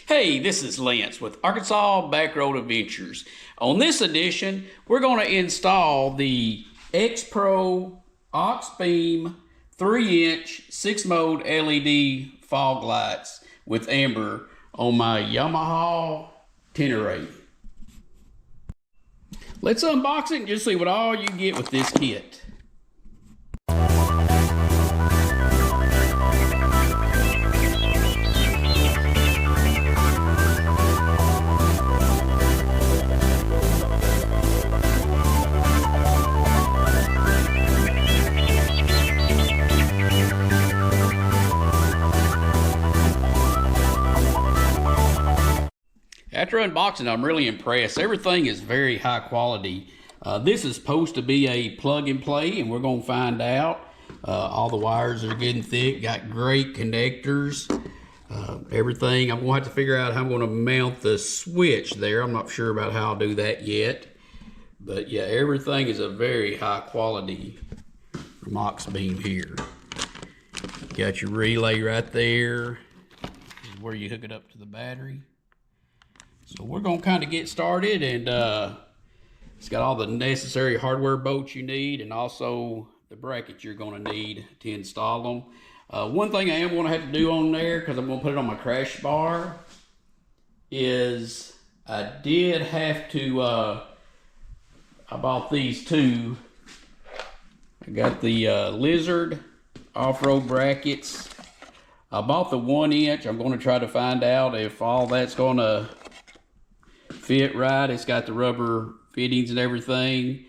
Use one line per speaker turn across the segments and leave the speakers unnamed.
Hey, this is Lance with Arkansas Backroad Adventures. On this edition, we're going to install the X-Pro AuxBeam 3-inch 6-mode LED fog lights with amber on my Yamaha Tenere. Let's unbox it and just see what all you get with this kit. After unboxing, I'm really impressed. Everything is very high quality. This is supposed to be a plug and play, and we're going to find out. All the wires are getting thick, got great connectors. Everything, I'm going to have to figure out how I'm going to mount the switch there. I'm not sure about how I'll do that yet. But yeah, everything is a very high quality from AuxBeam here. Got your relay right there. This is where you hook it up to the battery. So we're going to kind of get started, and it's got all the necessary hardware bolts you need and also the brackets you're going to need to install them. One thing I am going to have to do on there, because I'm going to put it on my crash bar, is I did have to, I bought these two. I got the Lizard off-road brackets. I bought the 1-inch. I'm going to try to find out if all that's going to fit right. It's got the rubber fittings and everything.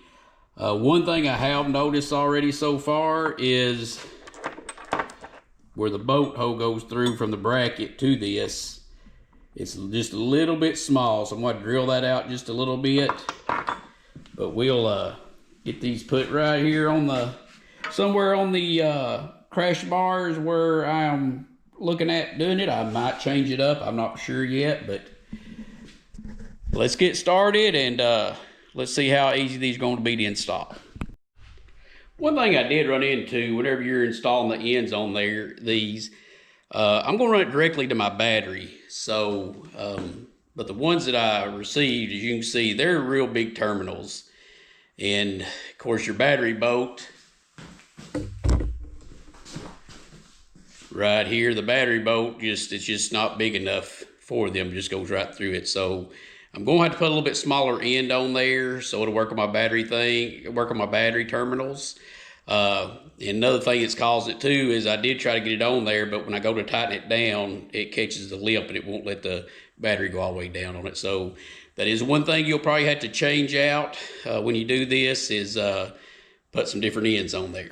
One thing I have noticed already so far is where the bolt hole goes through from the bracket to this, it's just a little bit small, so I'm going to drill that out just a little bit. But we'll get these put right here on the somewhere on the crash bars where I'm looking at doing it. I might change it up, I'm not sure yet, but let's get started, and let's see how easy these are going to be to install. One thing I did run into whenever you're installing the ends on there, these, I'm going to run it directly to my battery. So, but the ones that I received, as you can see, they're real big terminals. And of course your battery bolt, right here, the battery bolt, it's just not big enough for them, just goes right through it. So I'm going to have to put a little bit smaller end on there so it'll work on my battery terminals. Another thing that's caused it too is I did try to get it on there, but when I go to tighten it down, it catches the lip and it won't let the battery go all the way down on it. So that is one thing you'll probably have to change out when you do this, is put some different ends on there.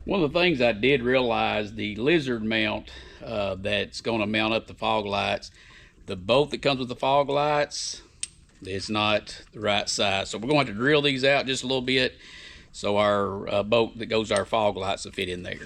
One of the things I did realize, the Lizard mount that's going to mount up the fog lights, the bolt that comes with the fog lights, it's not the right size. So we're going to have to drill these out just a little bit so our bolt that goes to our fog lights will fit in there.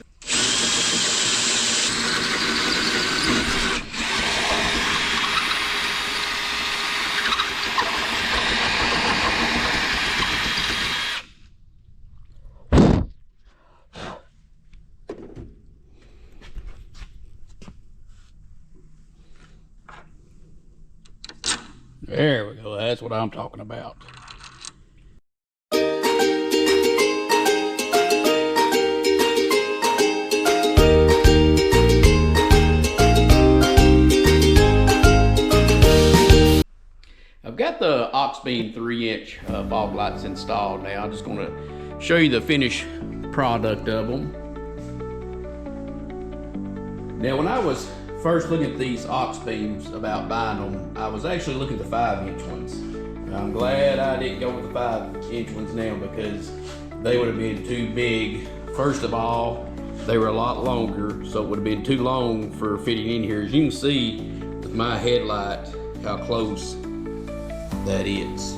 There we go, that's what I'm talking about. I've got the AuxBeam 3-inch fog lights installed now. I'm just going to show you the finished product of them. Now, when I was first looking at these AuxBeams about buying them, I was actually looking at the 5-inch ones. I'm glad I didn't go with the 5-inch ones now, because they would have been too big. First of all, they were a lot longer, so it would have been too long for fitting in here. As you can see with my headlight, how close that is.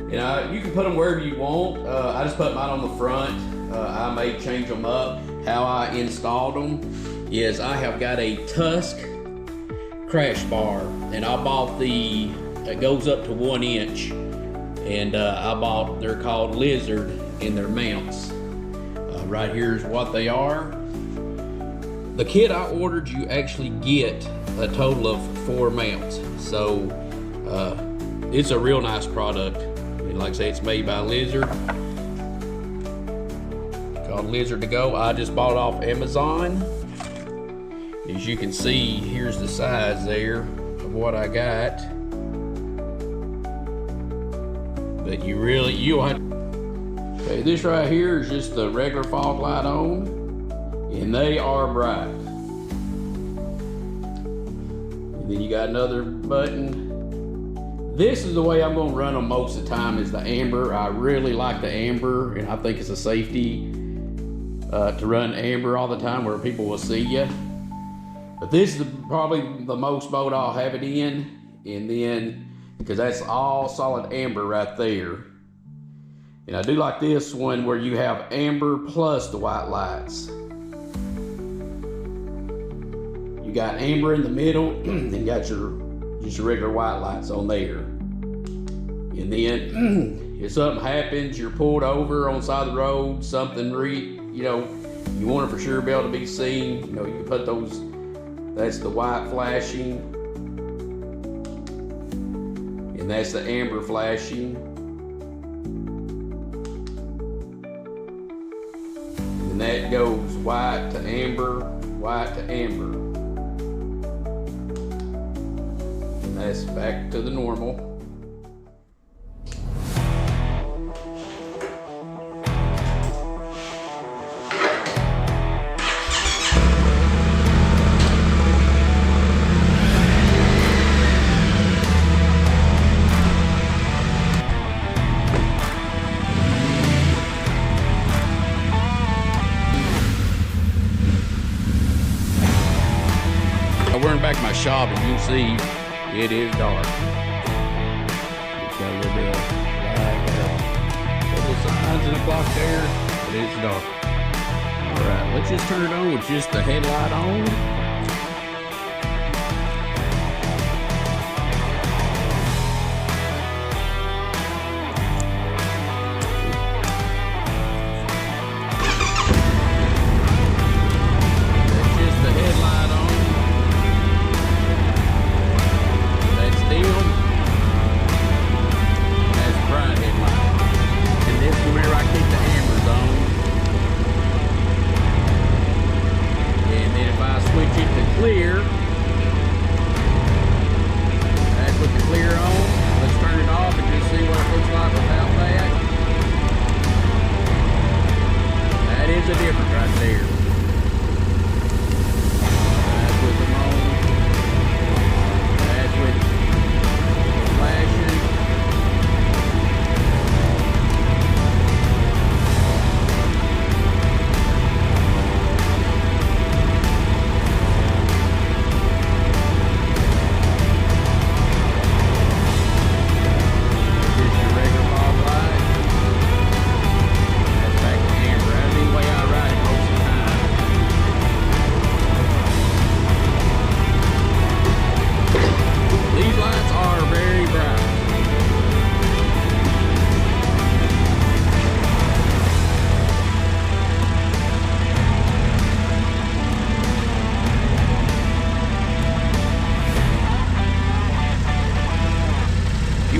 You know, you can put them wherever you want. I just put mine on the front. I may change them up. How I installed them is I have got a Tusk crash bar, and I bought it goes up to 1 inch, and they're called Lizard, and they're mounts. Right here is what they are. The kit I ordered, you actually get a total of 4 mounts, so it's a real nice product. And like I say, it's made by Lizard, called Lizard to Go. I just bought it off Amazon. As you can see, here's the size there of what I got. But you'll have. Okay, this right here is just the regular fog light on, and they are bright. And then you got another button. This is the way I'm gonna run them most of the time, is the amber. I really like the amber, and I think it's a safety to run amber all the time where people will see you. But this is probably the most mode I'll have it in, and then, because that's all solid amber right there. And I do like this one where you have amber plus the white lights. You got amber in the middle, and you got just your regular white lights on there. And then if something happens, you're pulled over on the side of the road, something you want it for sure be able to be seen. You know, you can put those. That's the white flashing, and that's the amber flashing. And that goes white to amber, white to amber. And that's back to the normal. We're in back of my shop, and you can see it is dark. It's got a little bit of light, couple signs in the block there, but it's dark. Alright, let's just turn it on with just the headlight on. Clear. That's with the clear on. Let's turn it off and just see what it looks like without that. That is a difference right there. That's with them on. That's with flashing.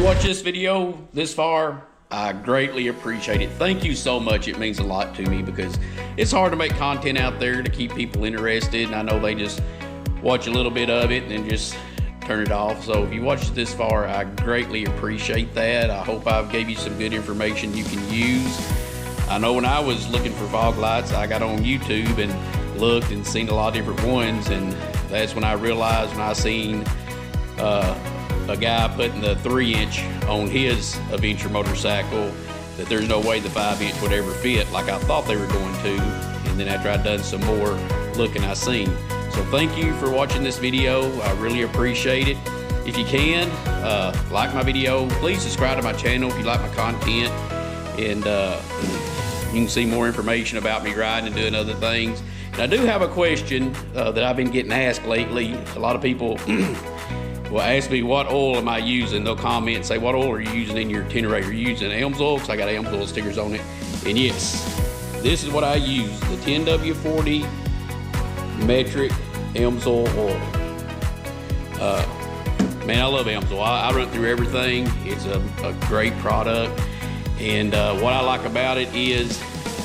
Watch this video this far, I greatly appreciate it. Thank you so much. It means a lot to me, because it's hard to make content out there to keep people interested, and I know they just watch a little bit of it and then just turn it off. So if you watched this far, I greatly appreciate that. I hope I've gave you some good information you can use. I know when I was looking for fog lights, I got on YouTube and looked and seen a lot of different ones, and that's when I realized, when I seen a guy putting the 3-inch on his adventure motorcycle that there's no way the 5-inch would ever fit like I thought they were going to. And then after I'd done some more looking, I seen. So thank you for watching this video. I really appreciate it. If you can, like my video, please subscribe to my channel if you like my content. And you can see more information about me riding and doing other things. And I do have a question that I've been getting asked lately. A lot of people will ask me what oil am I using. They'll comment and say, what oil are you using in your Tenere? Are you using Elms oil? Because I got Elms oil stickers on it. And yes, this is what I use, the 10W40 metric Elms oil. Man, I love Elms oil. I run through everything. It's a great product. And what I like about it is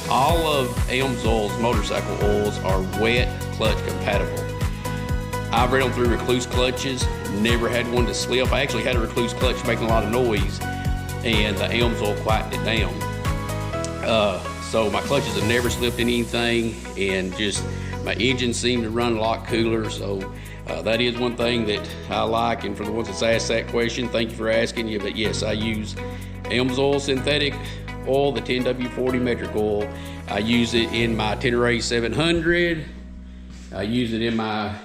all of Elms oil's motorcycle oils are wet clutch compatible. I've ran them through recluse clutches, never had one to slip. I actually had a recluse clutch making a lot of noise, and the Elms oil quietened it down. So my clutches have never slipped in anything, and just my engine seemed to run a lot cooler. So that is one thing that I like. And for the ones that's asked that question, thank you for asking you. But yes, I use Elms oil synthetic oil, the 10W40 metric oil. I use it in my Tenere 700. I use it in my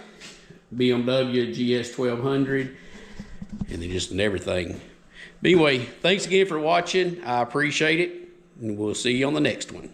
BMW GS 1200, and then just in everything. But anyway, thanks again for watching. I appreciate it, and we'll see you on the next one.